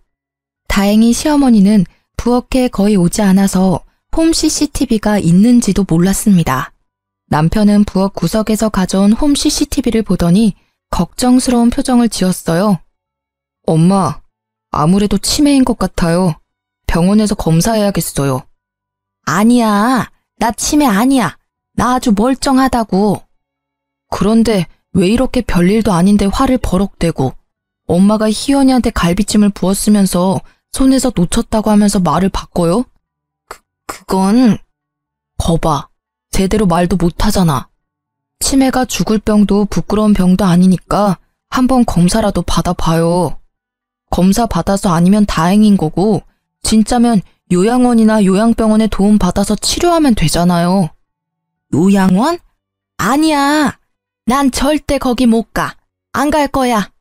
[SPEAKER 1] 다행히 시어머니는 부엌에 거의 오지 않아서 홈 CCTV가 있는지도 몰랐습니다. 남편은 부엌 구석에서 가져온 홈 CCTV를 보더니 걱정스러운 표정을 지었어요. 엄마, 아무래도 치매인 것 같아요. 병원에서 검사해야겠어요.
[SPEAKER 2] 아니야, 나 치매 아니야. 나 아주 멀쩡하다고.
[SPEAKER 1] 그런데 왜 이렇게 별일도 아닌데 화를 버럭대고 엄마가 희연이한테 갈비찜을 부었으면서 손에서 놓쳤다고 하면서 말을 바꿔요?
[SPEAKER 2] 그건...
[SPEAKER 1] 거봐, 제대로 말도 못하잖아. 치매가 죽을 병도 부끄러운 병도 아니니까 한번 검사라도 받아봐요. 검사 받아서 아니면 다행인 거고 진짜면 요양원이나 요양병원에 도움 받아서 치료하면 되잖아요.
[SPEAKER 2] 요양원? 아니야. 난 절대 거기 못 가. 안 갈 거야.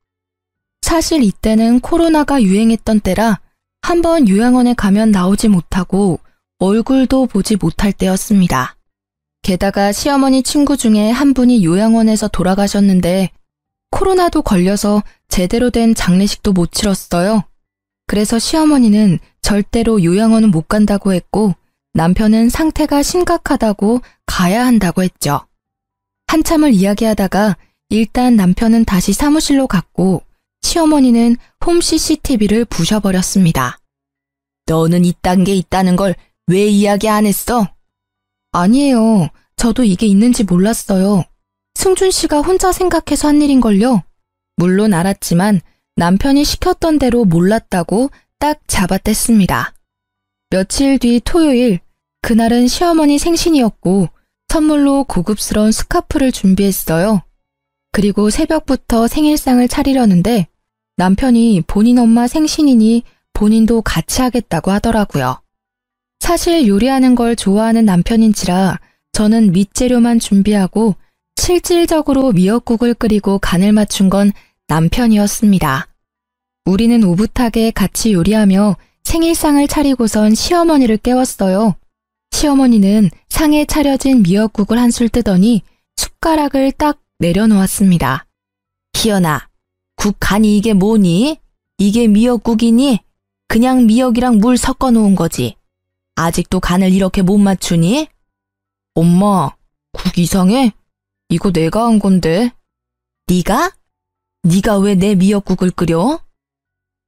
[SPEAKER 1] 사실 이때는 코로나가 유행했던 때라 한번 요양원에 가면 나오지 못하고 얼굴도 보지 못할 때였습니다. 게다가 시어머니 친구 중에 한 분이 요양원에서 돌아가셨는데 코로나도 걸려서 제대로 된 장례식도 못 치렀어요. 그래서 시어머니는 절대로 요양원은 못 간다고 했고 남편은 상태가 심각하다고 가야 한다고 했죠. 한참을 이야기하다가 일단 남편은 다시 사무실로 갔고 시어머니는 홈 CCTV를 부셔버렸습니다.
[SPEAKER 2] 너는 이딴 게 있다는 걸 왜 이야기 안 했어?
[SPEAKER 1] 아니에요. 저도 이게 있는지 몰랐어요. 승준 씨가 혼자 생각해서 한 일인걸요. 물론 알았지만 남편이 시켰던 대로 몰랐다고 딱 잡아댔습니다. 며칠 뒤 토요일, 그날은 시어머니 생신이었고 선물로 고급스러운 스카프를 준비했어요. 그리고 새벽부터 생일상을 차리려는데 남편이 본인 엄마 생신이니 본인도 같이 하겠다고 하더라고요. 사실 요리하는 걸 좋아하는 남편인지라 저는 밑재료만 준비하고 실질적으로 미역국을 끓이고 간을 맞춘 건 남편이었습니다. 우리는 오붓하게 같이 요리하며 생일상을 차리고선 시어머니를 깨웠어요. 시어머니는 상에 차려진 미역국을 한술 뜨더니 숟가락을 딱 내려놓았습니다.
[SPEAKER 2] 희연아, 국 간이 이게 뭐니? 이게 미역국이니? 그냥 미역이랑 물 섞어 놓은 거지. 아직도 간을 이렇게 못 맞추니?
[SPEAKER 1] 엄마, 국 이상해? 이거 내가 한 건데.
[SPEAKER 2] 네가? 네가 왜 내 미역국을 끓여?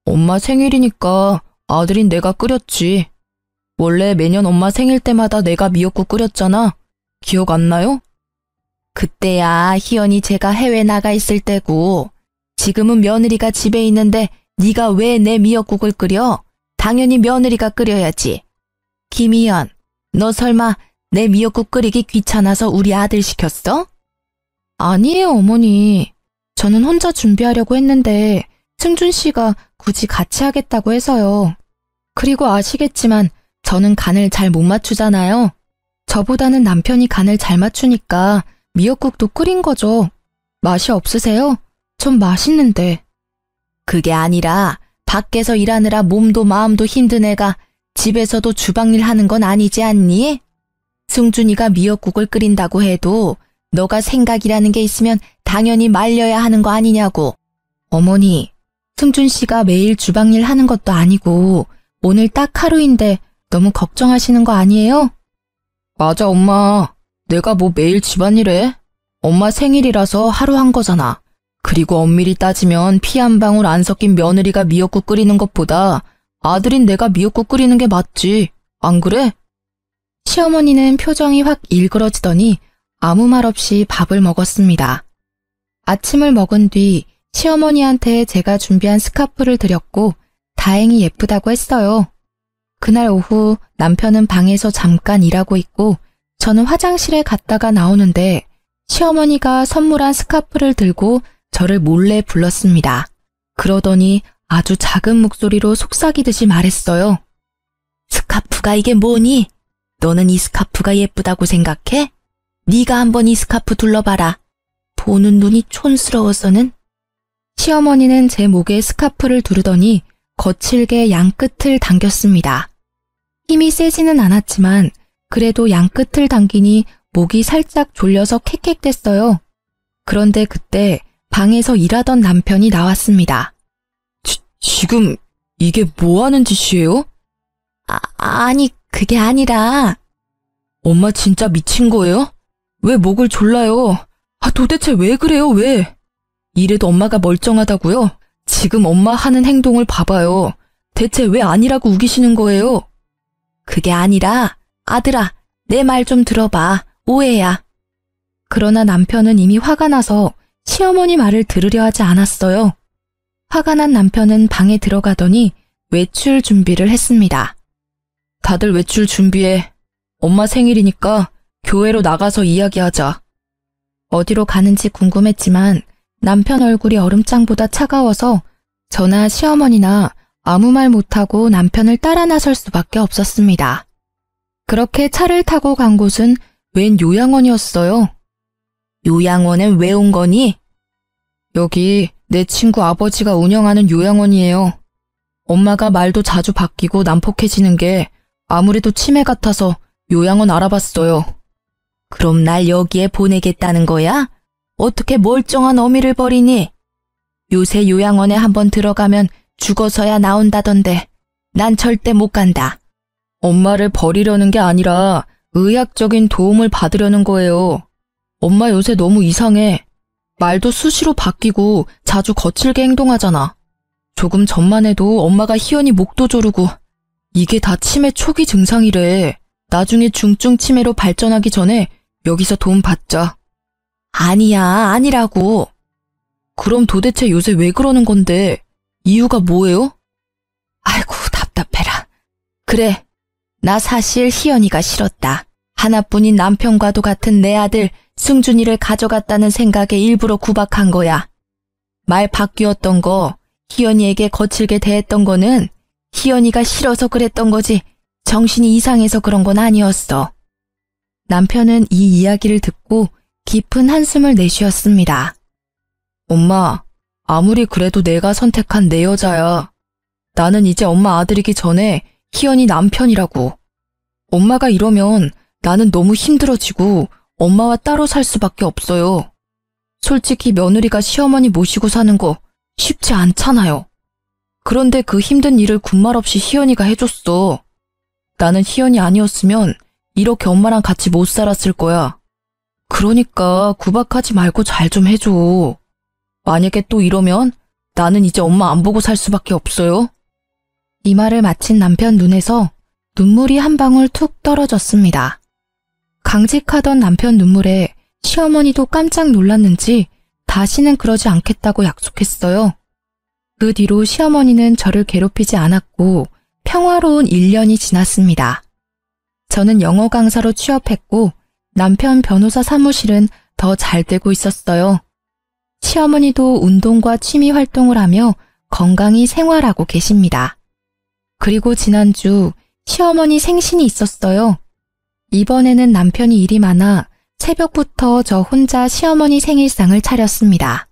[SPEAKER 1] 엄마 생일이니까 아들인 내가 끓였지. 원래 매년 엄마 생일 때마다 내가 미역국 끓였잖아. 기억 안 나요?
[SPEAKER 2] 그때야 희연이 제가 해외 나가 있을 때고. 지금은 며느리가 집에 있는데 네가 왜 내 미역국을 끓여? 당연히 며느리가 끓여야지. 김희연, 너 설마 내 미역국 끓이기 귀찮아서 우리 아들 시켰어?
[SPEAKER 1] 아니에요, 어머니. 저는 혼자 준비하려고 했는데 승준 씨가 굳이 같이 하겠다고 해서요. 그리고 아시겠지만 저는 간을 잘 못 맞추잖아요. 저보다는 남편이 간을 잘 맞추니까 미역국도 끓인 거죠. 맛이 없으세요? 전 맛있는데.
[SPEAKER 2] 그게 아니라 밖에서 일하느라 몸도 마음도 힘든 애가 집에서도 주방일 하는 건 아니지 않니? 승준이가 미역국을 끓인다고 해도 너가 생각이라는 게 있으면 당연히 말려야 하는 거 아니냐고.
[SPEAKER 1] 어머니, 승준 씨가 매일 주방일 하는 것도 아니고 오늘 딱 하루인데 너무 걱정하시는 거 아니에요? 맞아, 엄마. 내가 뭐 매일 집안일해? 엄마 생일이라서 하루 한 거잖아. 그리고 엄밀히 따지면 피 한 방울 안 섞인 며느리가 미역국 끓이는 것보다 아들인 내가 미역국 끓이는 게 맞지. 안 그래? 시어머니는 표정이 확 일그러지더니 아무 말 없이 밥을 먹었습니다. 아침을 먹은 뒤 시어머니한테 제가 준비한 스카프를 드렸고 다행히 예쁘다고 했어요. 그날 오후 남편은 방에서 잠깐 일하고 있고 저는 화장실에 갔다가 나오는데 시어머니가 선물한 스카프를 들고 저를 몰래 불렀습니다. 그러더니 아주 작은 목소리로 속삭이듯이 말했어요.
[SPEAKER 2] 스카프가 이게 뭐니? 너는 이 스카프가 예쁘다고 생각해? 네가 한번 이 스카프 둘러봐라. 보는 눈이 촌스러워서는.
[SPEAKER 1] 시어머니는 제 목에 스카프를 두르더니 거칠게 양끝을 당겼습니다. 힘이 세지는 않았지만 그래도 양끝을 당기니 목이 살짝 졸려서 캑캑댔어요. 그런데 그때 방에서 일하던 남편이 나왔습니다. 지금 이게 뭐 하는 짓이에요?
[SPEAKER 2] 아니, 그게 아니라.
[SPEAKER 1] 엄마 진짜 미친 거예요? 왜 목을 졸라요? 도대체 왜 그래요, 왜? 이래도 엄마가 멀쩡하다고요? 지금 엄마 하는 행동을 봐봐요. 대체 왜 아니라고 우기시는 거예요?
[SPEAKER 2] 그게 아니라, 아들아, 내 말 좀 들어봐. 오해야.
[SPEAKER 1] 그러나 남편은 이미 화가 나서 시어머니 말을 들으려 하지 않았어요. 화가 난 남편은 방에 들어가더니 외출 준비를 했습니다. 다들 외출 준비해. 엄마 생일이니까 교회로 나가서 이야기하자. 어디로 가는지 궁금했지만 남편 얼굴이 얼음장보다 차가워서 저나 시어머니나 아무 말 못하고 남편을 따라 나설 수밖에 없었습니다. 그렇게 차를 타고 간 곳은 웬 요양원이었어요.
[SPEAKER 2] 요양원엔 왜 온 거니?
[SPEAKER 1] 여기 내 친구 아버지가 운영하는 요양원이에요. 엄마가 말도 자주 바뀌고 난폭해지는 게 아무래도 치매 같아서 요양원 알아봤어요.
[SPEAKER 2] 그럼 날 여기에 보내겠다는 거야? 어떻게 멀쩡한 어미를 버리니? 요새 요양원에 한번 들어가면 죽어서야 나온다던데 난 절대 못 간다.
[SPEAKER 1] 엄마를 버리려는 게 아니라 의학적인 도움을 받으려는 거예요. 엄마 요새 너무 이상해. 말도 수시로 바뀌고 자주 거칠게 행동하잖아. 조금 전만 해도 엄마가 희연히 목도 조르고 이게 다 치매 초기 증상이래. 나중에 중증 치매로 발전하기 전에 여기서 도움 받자.
[SPEAKER 2] 아니야, 아니라고.
[SPEAKER 1] 그럼 도대체 요새 왜 그러는 건데? 이유가 뭐예요?
[SPEAKER 2] 아이고, 답답해라. 그래, 나 사실 희연이가 싫었다. 하나뿐인 남편과도 같은 내 아들 승준이를 가져갔다는 생각에 일부러 구박한 거야. 말 바뀌었던 거, 희연이에게 거칠게 대했던 거는 희연이가 싫어서 그랬던 거지 정신이 이상해서 그런 건 아니었어.
[SPEAKER 1] 남편은 이 이야기를 듣고 깊은 한숨을 내쉬었습니다. 엄마, 아무리 그래도 내가 선택한 내 여자야. 나는 이제 엄마 아들이기 전에 희연이 남편이라고. 엄마가 이러면 나는 너무 힘들어지고 엄마와 따로 살 수밖에 없어요. 솔직히 며느리가 시어머니 모시고 사는 거 쉽지 않잖아요. 그런데 그 힘든 일을 군말 없이 희연이가 해줬어. 나는 희연이 아니었으면 이렇게 엄마랑 같이 못 살았을 거야. 그러니까 구박하지 말고 잘 좀 해줘. 만약에 또 이러면 나는 이제 엄마 안 보고 살 수밖에 없어요. 이 말을 마친 남편 눈에서 눈물이 한 방울 툭 떨어졌습니다. 강직하던 남편 눈물에 시어머니도 깜짝 놀랐는지 다시는 그러지 않겠다고 약속했어요. 그 뒤로 시어머니는 저를 괴롭히지 않았고 평화로운 1년이 지났습니다. 저는 영어 강사로 취업했고 남편 변호사 사무실은 더 잘 되고 있었어요. 시어머니도 운동과 취미 활동을 하며 건강히 생활하고 계십니다. 그리고 지난주 시어머니 생신이 있었어요. 이번에는 남편이 일이 많아 새벽부터 저 혼자 시어머니 생일상을 차렸습니다.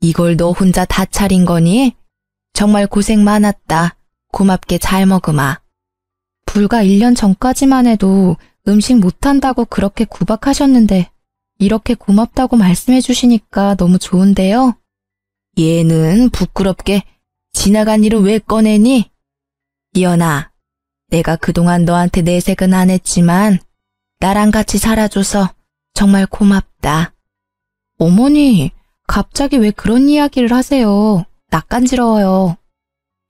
[SPEAKER 1] 이걸 너 혼자 다 차린 거니? 정말 고생 많았다. 고맙게 잘 먹으마. 불과 1년 전까지만 해도 음식 못한다고 그렇게 구박하셨는데 이렇게 고맙다고 말씀해 주시니까 너무 좋은데요? 얘는 부끄럽게 지나간 일을 왜 꺼내니? 이연아, 내가 그동안 너한테 내색은 안 했지만 나랑 같이 살아줘서 정말 고맙다. 어머니, 갑자기 왜 그런 이야기를 하세요? 낯간지러워요.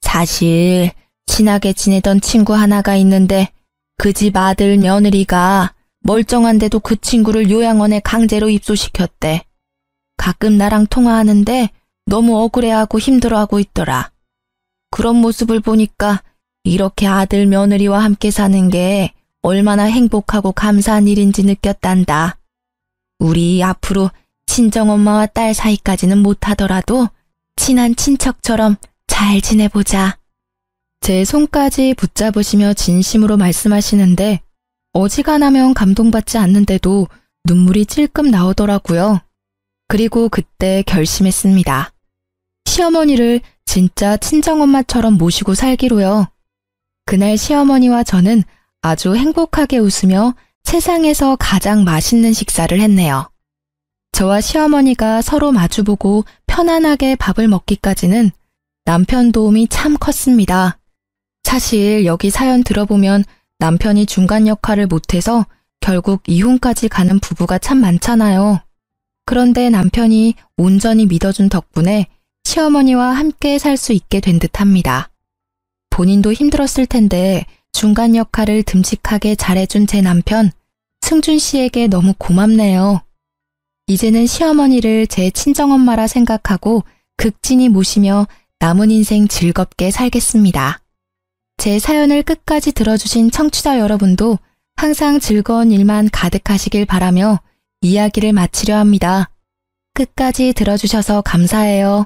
[SPEAKER 1] 사실 친하게 지내던 친구 하나가 있는데 그 집 아들 며느리가 멀쩡한데도 그 친구를 요양원에 강제로 입소시켰대. 가끔 나랑 통화하는데 너무 억울해하고 힘들어하고 있더라. 그런 모습을 보니까 이렇게 아들 며느리와 함께 사는 게 얼마나 행복하고 감사한 일인지 느꼈단다. 우리 앞으로 친정엄마와 딸 사이까지는 못하더라도 친한 친척처럼 잘 지내보자. 제 손까지 붙잡으시며 진심으로 말씀하시는데 어지간하면 감동받지 않는데도 눈물이 찔끔 나오더라고요. 그리고 그때 결심했습니다. 시어머니를 진짜 친정엄마처럼 모시고 살기로요. 그날 시어머니와 저는 아주 행복하게 웃으며 세상에서 가장 맛있는 식사를 했네요. 저와 시어머니가 서로 마주보고 편안하게 밥을 먹기까지는 남편 도움이 참 컸습니다. 사실 여기 사연 들어보면 남편이 중간 역할을 못해서 결국 이혼까지 가는 부부가 참 많잖아요. 그런데 남편이 온전히 믿어준 덕분에 시어머니와 함께 살 수 있게 된 듯합니다. 본인도 힘들었을 텐데 중간 역할을 듬직하게 잘해준 제 남편, 승준 씨에게 너무 고맙네요. 이제는 시어머니를 제 친정엄마라 생각하고 극진히 모시며 남은 인생 즐겁게 살겠습니다. 제 사연을 끝까지 들어주신 청취자 여러분도 항상 즐거운 일만 가득하시길 바라며 이야기를 마치려 합니다. 끝까지 들어주셔서 감사해요.